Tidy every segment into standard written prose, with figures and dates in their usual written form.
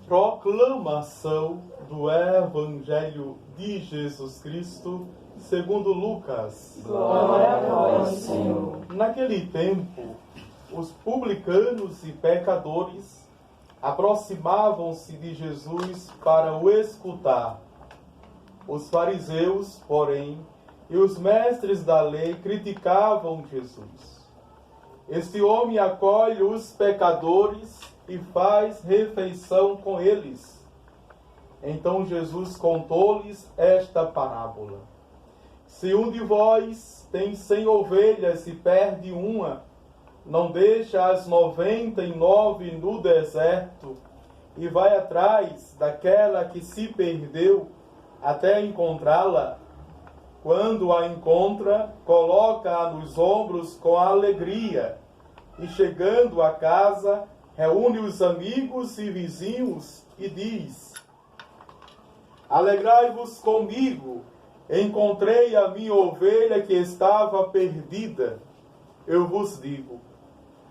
Proclamação do Evangelho de Jesus Cristo segundo Lucas. Glória a vós, Senhor. Naquele tempo, os publicanos e pecadores aproximavam-se de Jesus para o escutar. Os fariseus, porém, e os mestres da lei criticavam Jesus. Este homem acolhe os pecadores e faz refeição com eles. Então Jesus contou-lhes esta parábola. Se um de vós tem 100 ovelhas e perde uma, não deixa as 99 no deserto e vai atrás daquela que se perdeu até encontrá-la. Quando a encontra, coloca-a nos ombros com alegria e, chegando a casa, reúne os amigos e vizinhos e diz: Alegrai-vos comigo, encontrei a minha ovelha que estava perdida. Eu vos digo,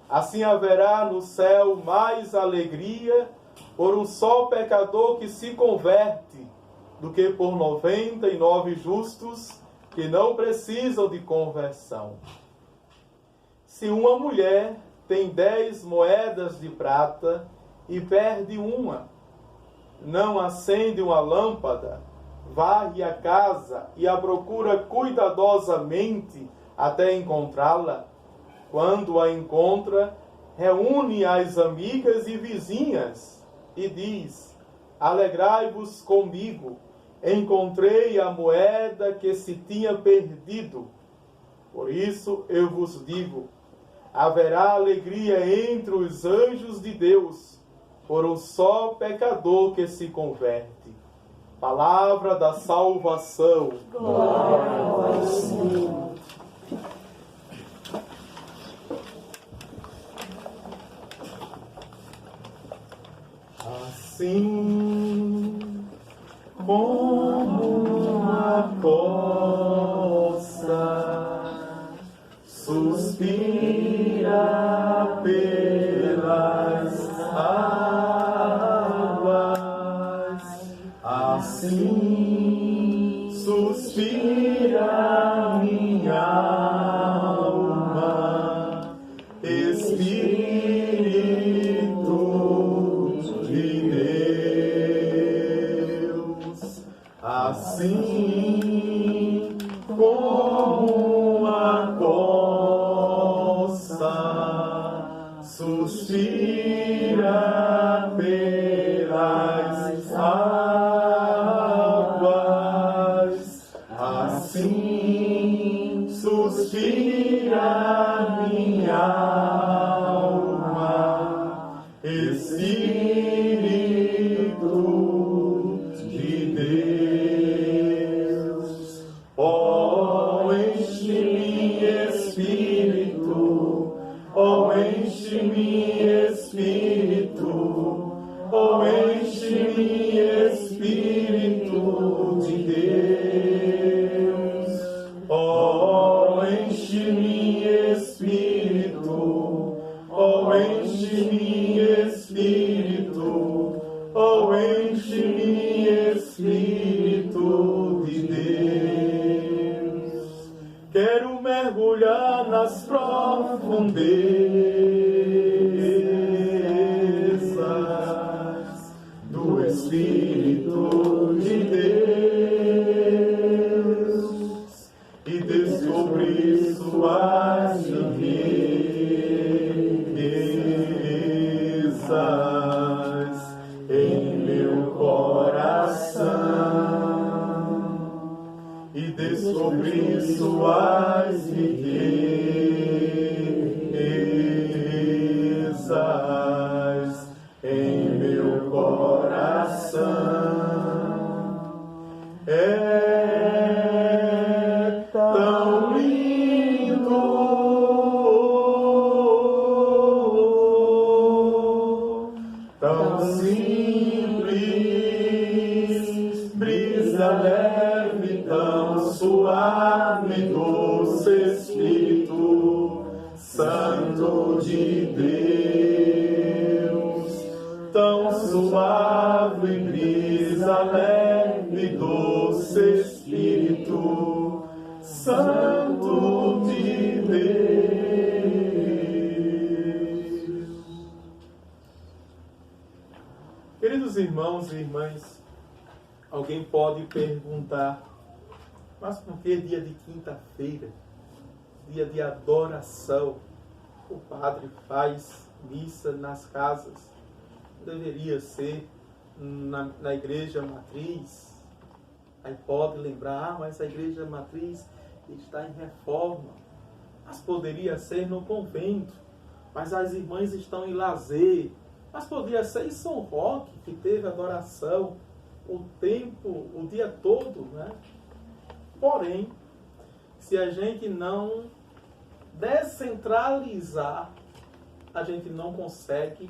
assim haverá no céu mais alegria por um só pecador que se converte, do que por 99 justos que não precisam de conversão. Se uma mulher tem 10 moedas de prata e perde uma, não acende uma lâmpada, varre a casa e a procura cuidadosamente até encontrá-la. Quando a encontra, reúne as amigas e vizinhas e diz: Alegrai-vos comigo, encontrei a moeda que se tinha perdido. Por isso eu vos digo, haverá alegria entre os anjos de Deus por um só pecador que se converte. Palavra da salvação. Glória a vós, Senhor. Assim como uma costa suspira pelas águas, assim suspira minha alma, Espírito de Deus. Assim como uma costa suspira pelas águas, assim suspira minha alma, Espírito de Deus. Oh, enche-me, Espírito, oh, enche-me, Espírito, oh, enche-me, Espírito de Deus. Oh, enche-me, Espírito, oh, enche-me, Espírito, oh, enche-me, Espírito de Deus. Quero mergulhar nas profundezas do Espírito de Deus e descobrir suas riquezas em meu coração e descobrir suas riquezas em meu coração. É tão lindo, tão simples, brisa leve, tão suave, doce Espírito Santo de Deus, tão suave suave brisa leve, doce Espírito Santo de Deus. Queridos irmãos e irmãs, alguém pode perguntar, mas por que dia de quinta-feira, dia de adoração, o padre faz missa nas casas? Deveria ser na igreja matriz? Aí pode lembrar, mas a igreja matriz está em reforma. Mas poderia ser no convento. Mas as irmãs estão em lazer. Mas poderia ser em São Roque, que teve adoração o tempo, o dia todo, né? Porém, se a gente não descentralizar, a gente não consegue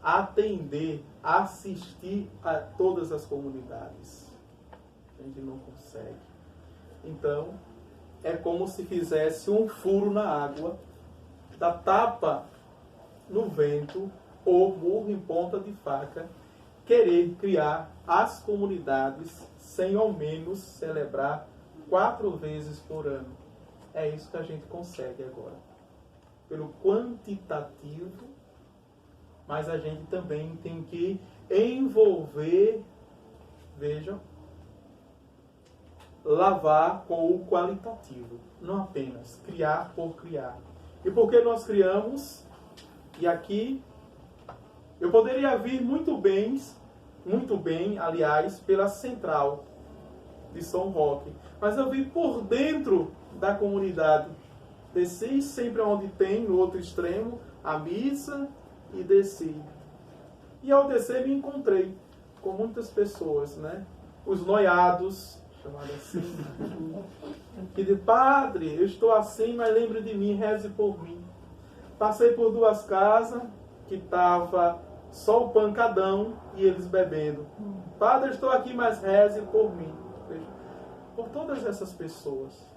atender, assistir a todas as comunidades. A gente não consegue. Então, é como se fizesse um furo na água, da tapa no vento, ou burro em ponta de faca, querer criar as comunidades sem ao menos celebrar 4 vezes por ano. É isso que a gente consegue agora. Pelo quantitativo, mas a gente também tem que envolver, vejam, lavar com o qualitativo, não apenas criar por criar. E por que nós criamos? E aqui eu poderia vir muito bem, aliás, pela central de São Roque, mas eu vim por dentro da comunidade. Desci sempre onde tem, no outro extremo, a missa, e desci. E ao descer me encontrei com muitas pessoas, né? Os noiados, chamado assim, que de padre, eu estou assim, mas lembre de mim, reze por mim. Passei por 2 casas que estava só o pancadão e eles bebendo. Padre, eu estou aqui, mas reze por mim. Veja, por todas essas pessoas.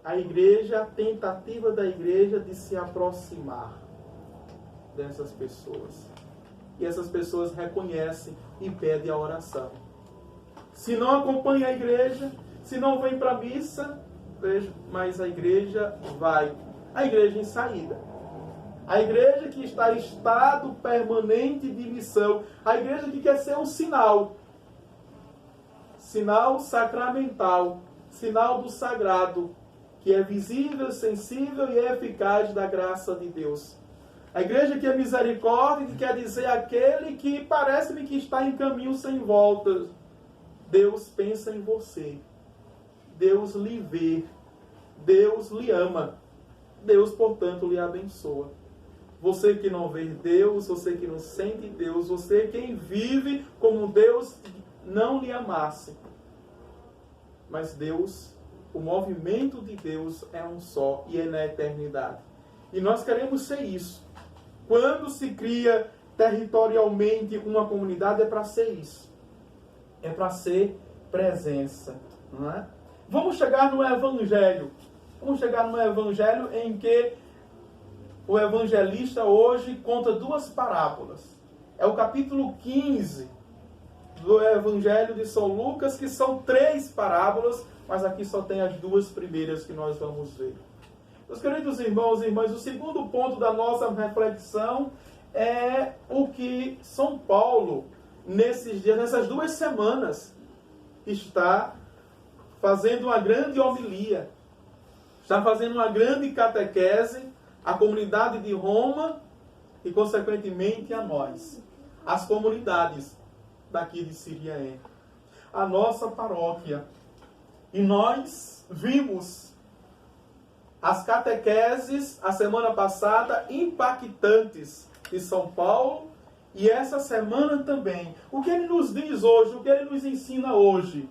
A igreja, a tentativa da igreja de se aproximar dessas pessoas. E essas pessoas reconhecem e pedem a oração. Se não acompanha a igreja, se não vem para a missa, veja, mas a igreja vai. A igreja em saída. A igreja que está em estado permanente de missão. A igreja que quer ser um sinal. Sinal sacramental. Sinal do sagrado. Que é visível, sensível e eficaz da graça de Deus. A igreja que é misericórdia, que quer dizer aquele que parece-me que está em caminho sem volta. Deus pensa em você. Deus lhe vê. Deus lhe ama. Deus, portanto, lhe abençoa. Você que não vê Deus, você que não sente Deus, você quem vive como Deus não lhe amasse. Mas Deus, o movimento de Deus é um só e é na eternidade. E nós queremos ser isso. Quando se cria territorialmente uma comunidade, é para ser isso. É para ser presença. Não é? Vamos chegar no Evangelho. Vamos chegar no Evangelho em que o evangelista hoje conta 2 parábolas. É o capítulo 15 do Evangelho de São Lucas, que são 3 parábolas, mas aqui só tem as 2 primeiras que nós vamos ver. Meus queridos irmãos e irmãs, o segundo ponto da nossa reflexão é o que São Paulo, nesses dias, nessas 2 semanas, está fazendo uma grande homilia, está fazendo uma grande catequese à comunidade de Roma e, consequentemente, a nós, as comunidades daqui de Siriaé, a nossa paróquia. E nós vimos as catequeses, a semana passada, impactantes de São Paulo, e essa semana também. O que ele nos diz hoje, o que ele nos ensina hoje?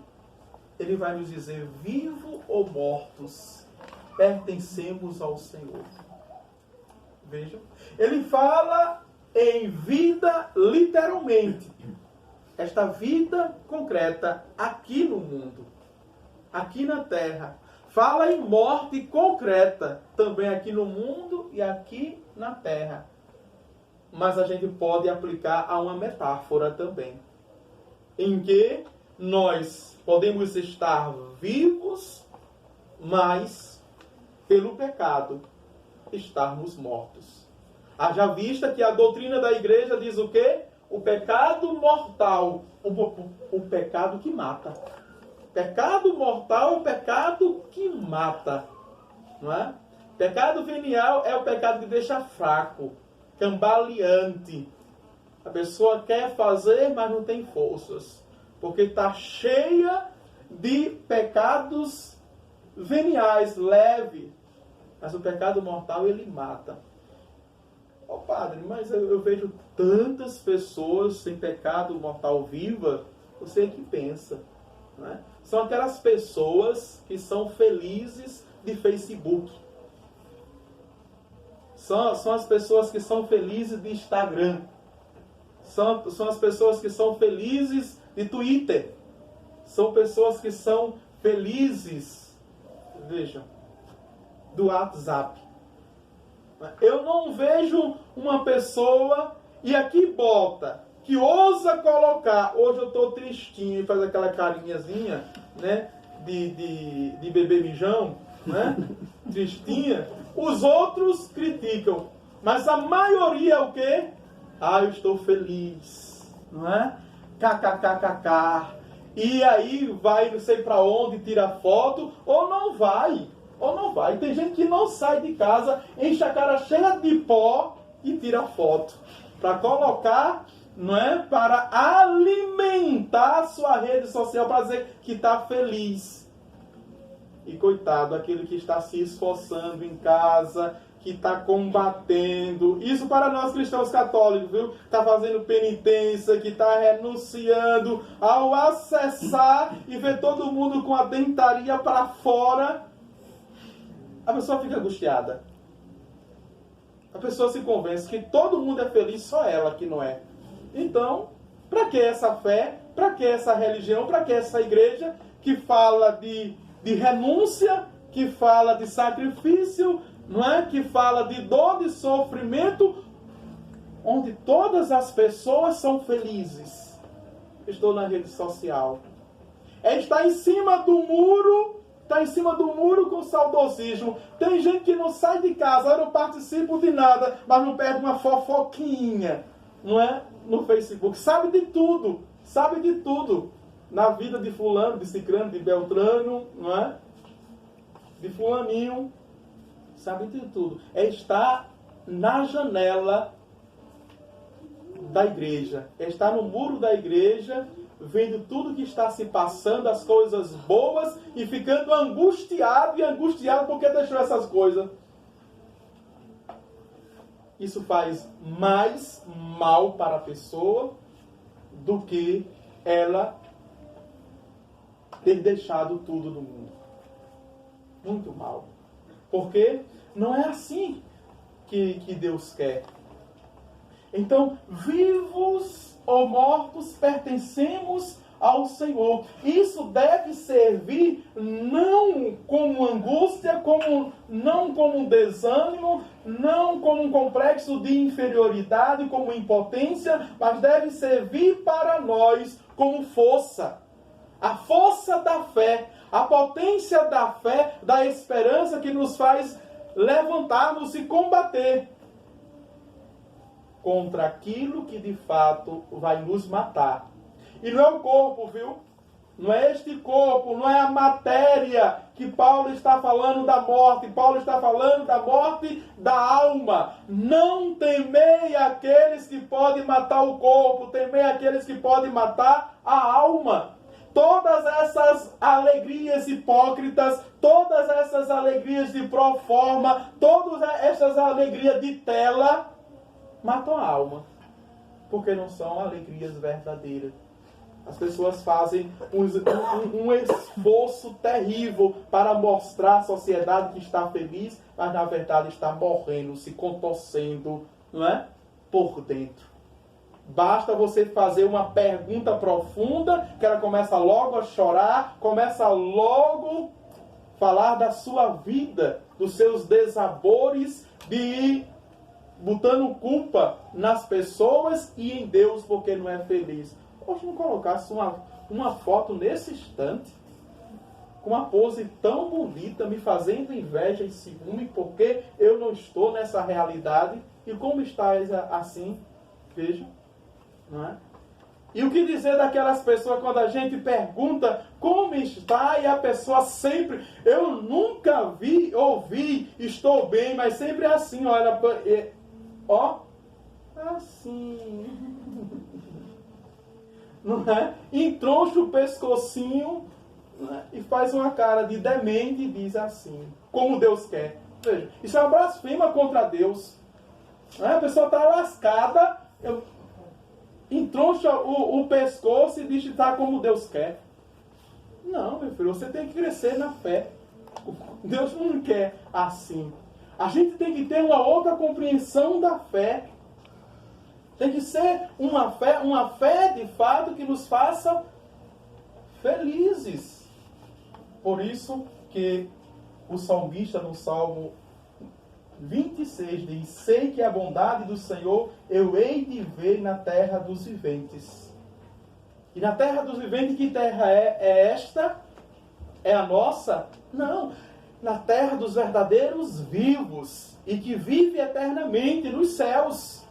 Ele vai nos dizer, vivo ou mortos, pertencemos ao Senhor. Vejam. Ele fala em vida literalmente. Esta vida concreta aqui no mundo, aqui na terra. Fala em morte concreta também aqui no mundo e aqui na terra. mas a gente pode aplicar a uma metáfora também, em que nós podemos estar vivos, mas pelo pecado estarmos mortos. Haja vista que a doutrina da igreja diz o quê? O pecado mortal, o pecado que mata. Pecado mortal é o pecado que mata, não é? Pecado venial é o pecado que deixa fraco, cambaleante. A pessoa quer fazer, mas não tem forças, porque está cheia de pecados veniais, leve. Mas o pecado mortal, ele mata. Ó padre, mas eu vejo tantas pessoas sem pecado mortal viva. Você é que pensa, não é? São aquelas pessoas que são felizes de Facebook. São as pessoas que são felizes de Instagram. São as pessoas que são felizes de Twitter. São pessoas que são felizes, vejam, do WhatsApp. Eu não vejo uma pessoa, e aqui bota, que ousa colocar, hoje eu estou tristinho, e faz aquela carinhazinha, né, de bebê mijão, né, tristinha. Os outros criticam, mas a maioria é o quê? Eu estou feliz, não é? KKKKK. E aí vai não sei para onde, tira foto, ou não vai. Tem gente que não sai de casa, enche a cara cheia de pó e tira foto. Para colocar, não é? Para alimentar a sua rede social, para dizer que está feliz. E coitado, aquele que está se esforçando em casa, que está combatendo. Isso para nós cristãos católicos, viu? Está fazendo penitência, que está renunciando. Ao acessar e ver todo mundo com a dentaria para fora, a pessoa fica angustiada. A pessoa se convence que todo mundo é feliz, só ela que não é. Então, para que essa fé? Para que essa religião? Para que essa igreja que fala de renúncia, que fala de sacrifício, não é? Que fala de dor, de sofrimento, onde todas as pessoas são felizes? Estou na rede social. Está em cima do muro. Está em cima do muro com saudosismo. Tem gente que não sai de casa, eu não participo de nada, mas não perde uma fofoquinha, não é? No Facebook. Sabe de tudo. Na vida de fulano, de cicrano, de beltrano, não é? De fulaninho. Sabe de tudo. É estar na janela da igreja. É estar no muro da igreja, vendo tudo que está se passando, as coisas boas, e ficando angustiado porque deixou essas coisas. Isso faz mais mal para a pessoa do que ela ter deixado tudo no mundo. Muito mal. Porque não é assim que Deus quer. Então, vivos ou mortos, pertencemos ao Senhor. Isso deve servir não como angústia, não como desânimo, não como um complexo de inferioridade, como impotência, mas deve servir para nós como força. A força da fé, a potência da fé, da esperança que nos faz levantarmos e combater contra aquilo que de fato vai nos matar. E não é o corpo, viu? Não é este corpo, não é a matéria que Paulo está falando da morte. Paulo está falando da morte da alma. Não temei aqueles que podem matar o corpo, temei aqueles que podem matar a alma. Todas essas alegrias hipócritas, todas essas alegrias de proforma, todas essas alegrias de tela, matam a alma, porque não são alegrias verdadeiras. As pessoas fazem um esforço terrível para mostrar à sociedade que está feliz, mas na verdade está morrendo, se contorcendo, não é? Por dentro. Basta você fazer uma pergunta profunda, que ela começa logo a chorar, começa logo a falar da sua vida, dos seus desabores, botando culpa nas pessoas e em Deus porque não é feliz. Hoje não colocasse uma foto nesse instante, com uma pose tão bonita, me fazendo inveja e ciúme, porque eu não estou nessa realidade. E como estás assim? Veja, não é? E o que dizer daquelas pessoas quando a gente pergunta como está e a pessoa sempre, eu nunca ouvi, estou bem, mas sempre é assim, olha, assim, não é? Entroncha o pescocinho, não é? E faz uma cara de demente e diz assim, como Deus quer. Veja, isso é uma blasfema contra Deus. Não é? A pessoa está lascada, entroncha o pescoço e diz que está como Deus quer. Não, meu filho, você tem que crescer na fé. Deus não quer assim. A gente tem que ter uma outra compreensão da fé. Tem que ser uma fé de fato que nos faça felizes. Por isso que o salmista no Salmo 26 diz: sei que a bondade do Senhor eu hei de ver na terra dos viventes. E na terra dos viventes, que terra é esta? É a nossa? Não. Na terra dos verdadeiros vivos e que vive eternamente nos céus.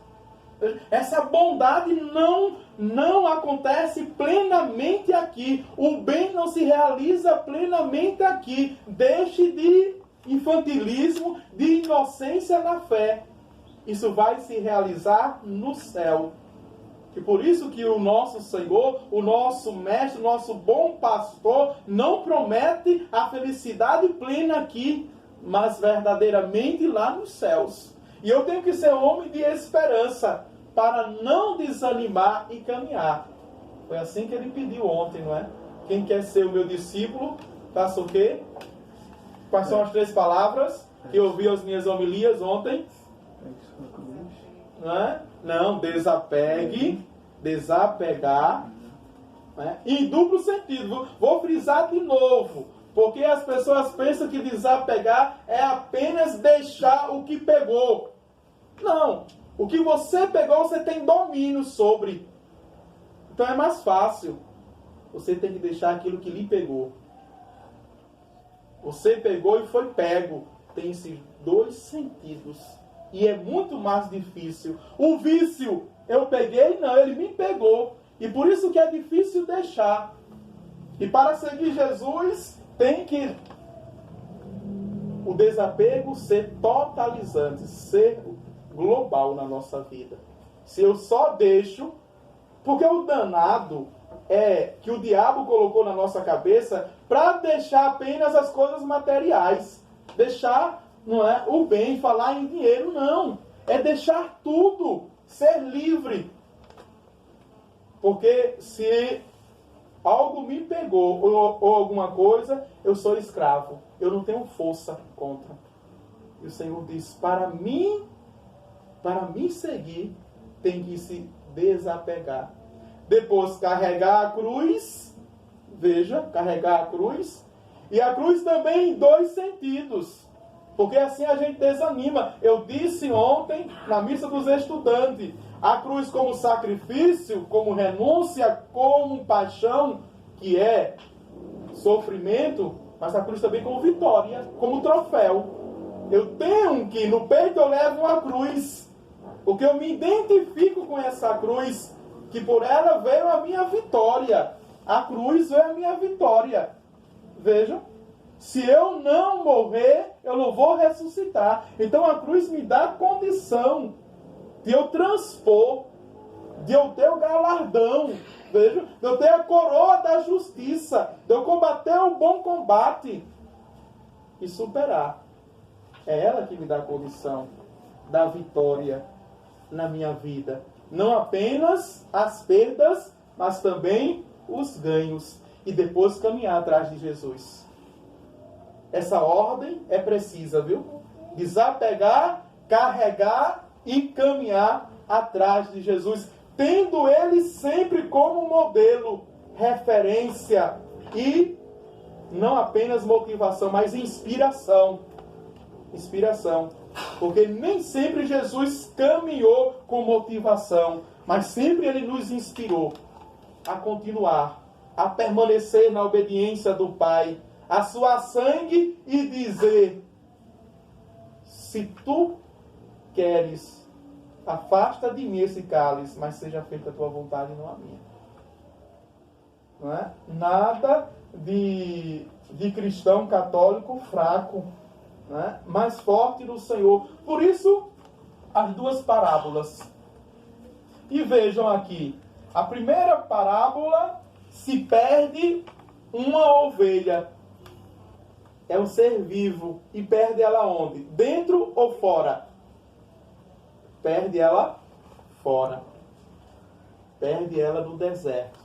Essa bondade não acontece plenamente aqui. O bem não se realiza plenamente aqui. Deixe de infantilismo, de inocência na fé. Isso vai se realizar no céu. E por isso que o nosso Senhor, o nosso Mestre, o nosso bom pastor, não promete a felicidade plena aqui, mas verdadeiramente lá nos céus. E eu tenho que ser homem de esperança, para não desanimar e caminhar. Foi assim que ele pediu ontem, não é? Quem quer ser o meu discípulo, faça o quê? Quais são as 3 palavras que eu ouvi as minhas homilias ontem? Não é? Não, desapegue, desapegar. Né? Em duplo sentido. Vou frisar de novo. Porque as pessoas pensam que desapegar é apenas deixar o que pegou. Não. O que você pegou, você tem domínio sobre. Então é mais fácil. Você tem que deixar aquilo que lhe pegou. Você pegou e foi pego. Tem esses 2 sentidos. E é muito mais difícil. O vício, eu peguei? Não, ele me pegou. E por isso que é difícil deixar. E para seguir Jesus, tem que o desapego ser totalizante, ser global na nossa vida. Se eu só deixo, porque o danado é que o diabo colocou na nossa cabeça para deixar apenas as coisas materiais. Deixar, não é, o bem, falar em dinheiro, não. É deixar tudo, ser livre. Porque se algo me pegou ou alguma coisa, eu sou escravo. Eu não tenho força contra. E o Senhor diz, para me seguir, tem que se desapegar. Depois carregar a cruz, veja, carregar a cruz. E a cruz também em 2 sentidos. Porque assim a gente desanima. Eu disse ontem, na missa dos estudantes, a cruz como sacrifício, como renúncia, como paixão, que é sofrimento, mas a cruz também como vitória, como troféu. Eu tenho que, no peito eu levo uma cruz, porque eu me identifico com essa cruz, que por ela veio a minha vitória. A cruz veio a minha vitória. Vejam, se eu não morrer, eu não vou ressuscitar. Então a cruz me dá condição de eu transpor, de eu ter o galardão, veja, de eu ter a coroa da justiça, de eu combater o bom combate e superar. É ela que me dá a condição da vitória na minha vida. Não apenas as perdas, mas também os ganhos. E depois caminhar atrás de Jesus. Essa ordem é precisa, viu? Desapegar, carregar e caminhar atrás de Jesus. Tendo ele sempre como modelo, referência e não apenas motivação, mas inspiração. Inspiração. Porque nem sempre Jesus caminhou com motivação, mas sempre ele nos inspirou a continuar, a permanecer na obediência do Pai, a suar sangue e dizer: se tu queres, afasta de mim esse cálice, mas seja feita a tua vontade e não a minha. Não é? Nada de cristão católico fraco, não é? Mais forte do Senhor. Por isso, as duas parábolas. E vejam aqui, a primeira parábola se perde uma ovelha. É um ser vivo. E perde ela onde? Dentro ou fora? Perde ela fora. Perde ela no deserto.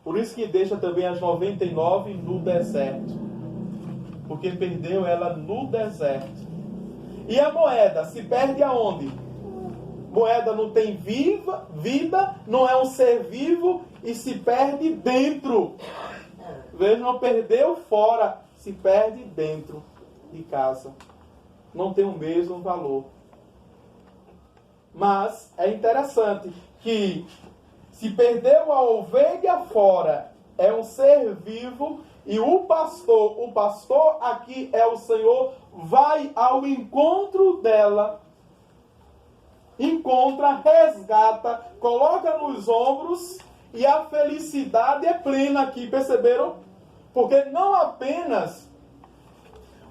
Por isso que deixa também as 99 no deserto. Porque perdeu ela no deserto. E a moeda se perde aonde? Moeda não tem vida, não é um ser vivo e se perde dentro. Veja, não perdeu fora, se perde dentro de casa. Não tem o mesmo valor. Mas é interessante que se perdeu a ovelha fora, é um ser vivo, e o pastor aqui é o Senhor, vai ao encontro dela, encontra, resgata, coloca nos ombros, e a felicidade é plena aqui, perceberam? Porque não apenas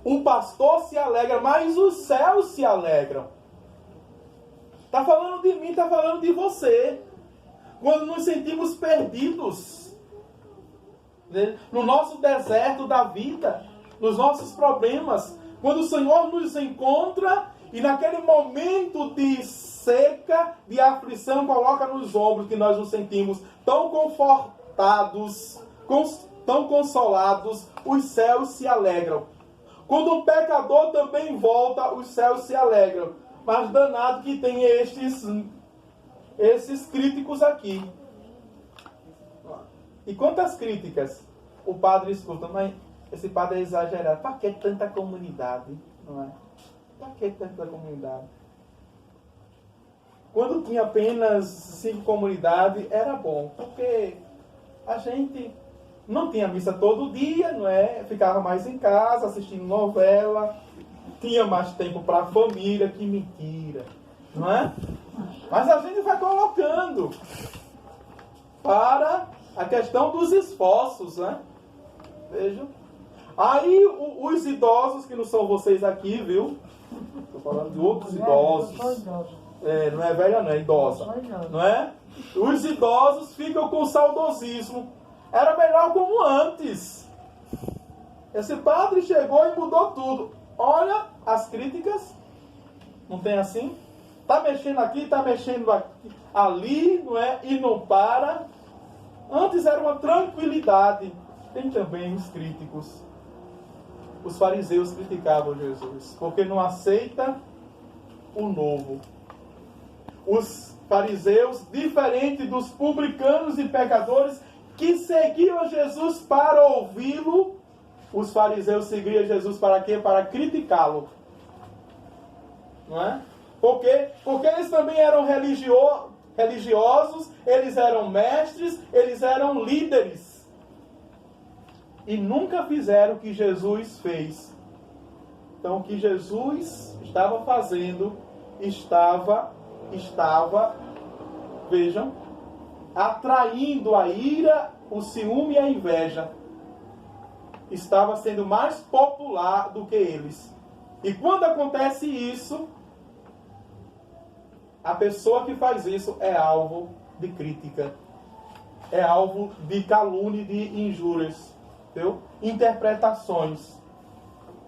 o pastor se alegra, mas os céus se alegram. Está falando de mim, está falando de você. Quando nos sentimos perdidos, né? No nosso deserto da vida, nos nossos problemas, quando o Senhor nos encontra e naquele momento de seca, de aflição, coloca nos ombros, que nós nos sentimos tão confortados, tão consolados, os céus se alegram. Quando um pecador também volta, os céus se alegram. Mas danado que tem esses críticos aqui. E quantas críticas o padre escuta? Mas esse padre é exagerado. Para que tanta comunidade? Não é? Para que tanta comunidade? Quando tinha apenas 5 comunidades, era bom. Porque a gente não tinha missa todo dia, não é? Ficava mais em casa, assistindo novela. Tinha mais tempo para a família. Que mentira. Não é? Mas a gente vai colocando para a questão dos esforços, né? Vejam. Aí os idosos, que não são vocês aqui, viu? Estou falando de outros idosos. Não é velha, não, é idosa. Não é? Os idosos ficam com saudosismo. Era melhor como antes. Esse padre chegou e mudou tudo. Olha as críticas. Não tem assim? Está mexendo aqui, está mexendo aqui, ali, não é? E não para. Antes era uma tranquilidade. Tem também os críticos. Os fariseus criticavam Jesus, porque não aceita o novo. Os fariseus, diferente dos publicanos e pecadores, que seguiam Jesus para ouvi-lo, os fariseus seguiam Jesus para quê? Para criticá-lo. Não é? Porque eles também eram religiosos, eles eram mestres, eles eram líderes. E nunca fizeram o que Jesus fez. Então, o que Jesus estava fazendo, estava, vejam, atraindo a ira, o ciúme e a inveja. Estava sendo mais popular do que eles. E quando acontece isso, a pessoa que faz isso é alvo de crítica, é alvo de calúnia e de injúrias, entendeu? Interpretações.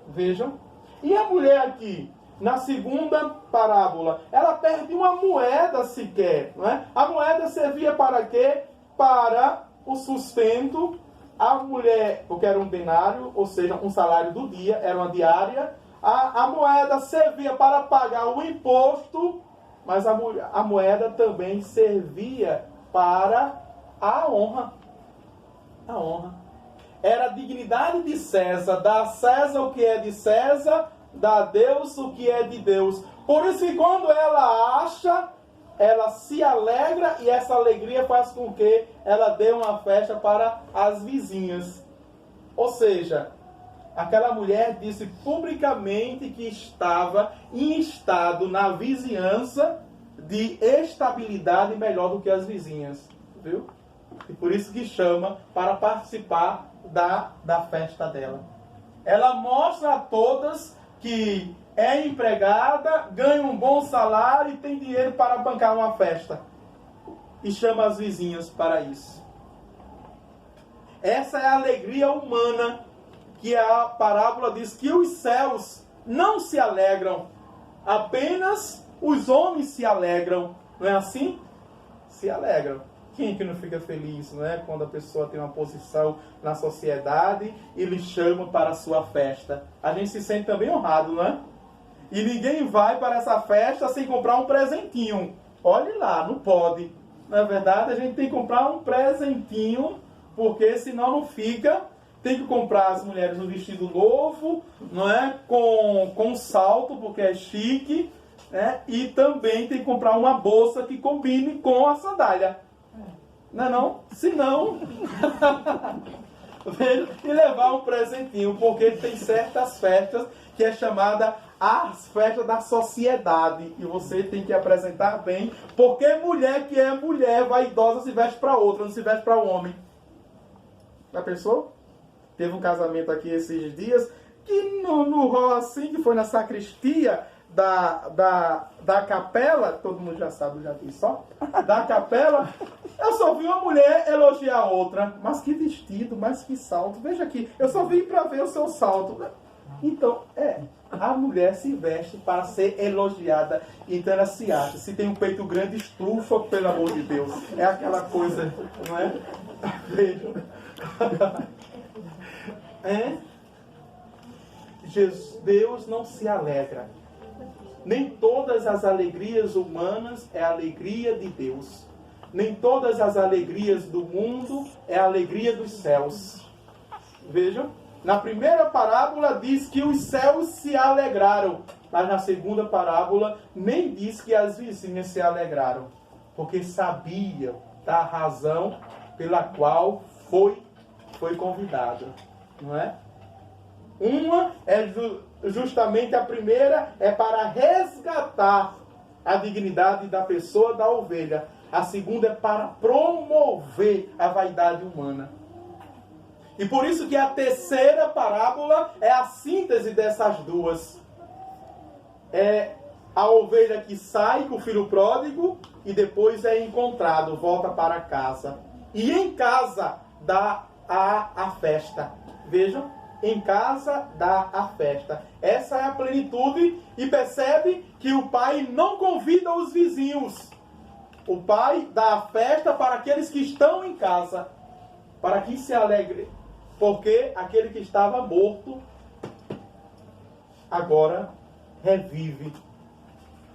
Vejam. E a mulher aqui, na segunda parábola, ela perde uma moeda sequer, não é? A moeda servia para quê? Para o sustento. A mulher, porque era um denário, ou seja, um salário do dia, era uma diária. A moeda servia para pagar o imposto, mas a moeda também servia para a honra. Era a dignidade de César, dar a César o que é de César, dá a Deus o que é de Deus. Por isso que quando ela acha, ela se alegra, e essa alegria faz com que ela dê uma festa para as vizinhas. Ou seja, aquela mulher disse publicamente que estava em estado na vizinhança de estabilidade melhor do que as vizinhas. Viu? E por isso que chama para participar da festa dela. Ela mostra a todas que é empregada, ganha um bom salário e tem dinheiro para bancar uma festa. E chama as vizinhas para isso. Essa é a alegria humana, que a parábola diz que os céus não se alegram, apenas os homens se alegram. Não é assim? Se alegram. Quem que não fica feliz, não é? Quando a pessoa tem uma posição na sociedade e lhe chama para a sua festa. A gente se sente também honrado, não é? E ninguém vai para essa festa sem comprar um presentinho. Olhe lá, não pode. Na verdade, a gente tem que comprar um presentinho, porque senão não fica. Tem que comprar as mulheres um vestido novo, não é? Com salto, porque é chique. Né? E também tem que comprar uma bolsa que combine com a sandália. Não é não? Se não... e levar um presentinho, porque tem certas festas que é chamada as festas da sociedade, e você tem que apresentar bem, porque mulher que é mulher vaidosa se veste para outra, não se veste para o homem. Já pensou? Teve um casamento aqui esses dias que no rol assim, que foi na sacristia da capela, todo mundo já sabe, já disse só, da capela, eu só vi uma mulher elogiar a outra. Mas que vestido, mas que salto. Veja aqui, eu só vim para ver o seu salto. Então, a mulher se veste para ser elogiada. Então ela se acha. Se tem um peito grande, estufa, pelo amor de Deus. É aquela coisa, não é? Deus não se alegra. Nem todas as alegrias humanas é a alegria de Deus. Nem todas as alegrias do mundo é a alegria dos céus. Vejam, na primeira parábola diz que os céus se alegraram. Mas na segunda parábola nem diz que as vizinhas se alegraram. Porque sabiam da razão pela qual foi convidada. Não é? Uma é justamente a primeira, é para resgatar a dignidade da pessoa, da ovelha. A segunda é para promover a vaidade humana. E por isso que a terceira parábola é a síntese dessas duas. É a ovelha que sai com o filho pródigo e depois é encontrado, volta para casa. E em casa dá a festa. Vejam, em casa dá a festa. Essa é a plenitude, e percebe que o pai não convida os vizinhos. O pai dá a festa para aqueles que estão em casa, para que se alegre, porque aquele que estava morto agora revive.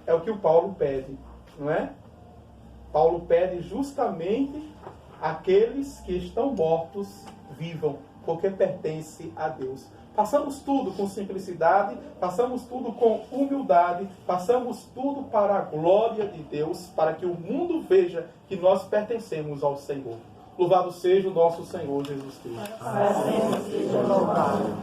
É o que o Paulo pede, não é? Paulo pede justamente aqueles que estão mortos vivam, porque pertence a Deus. Passamos tudo com simplicidade, passamos tudo com humildade, passamos tudo para a glória de Deus, para que o mundo veja que nós pertencemos ao Senhor. Louvado seja o nosso Senhor Jesus Cristo. Para sempre seja louvado.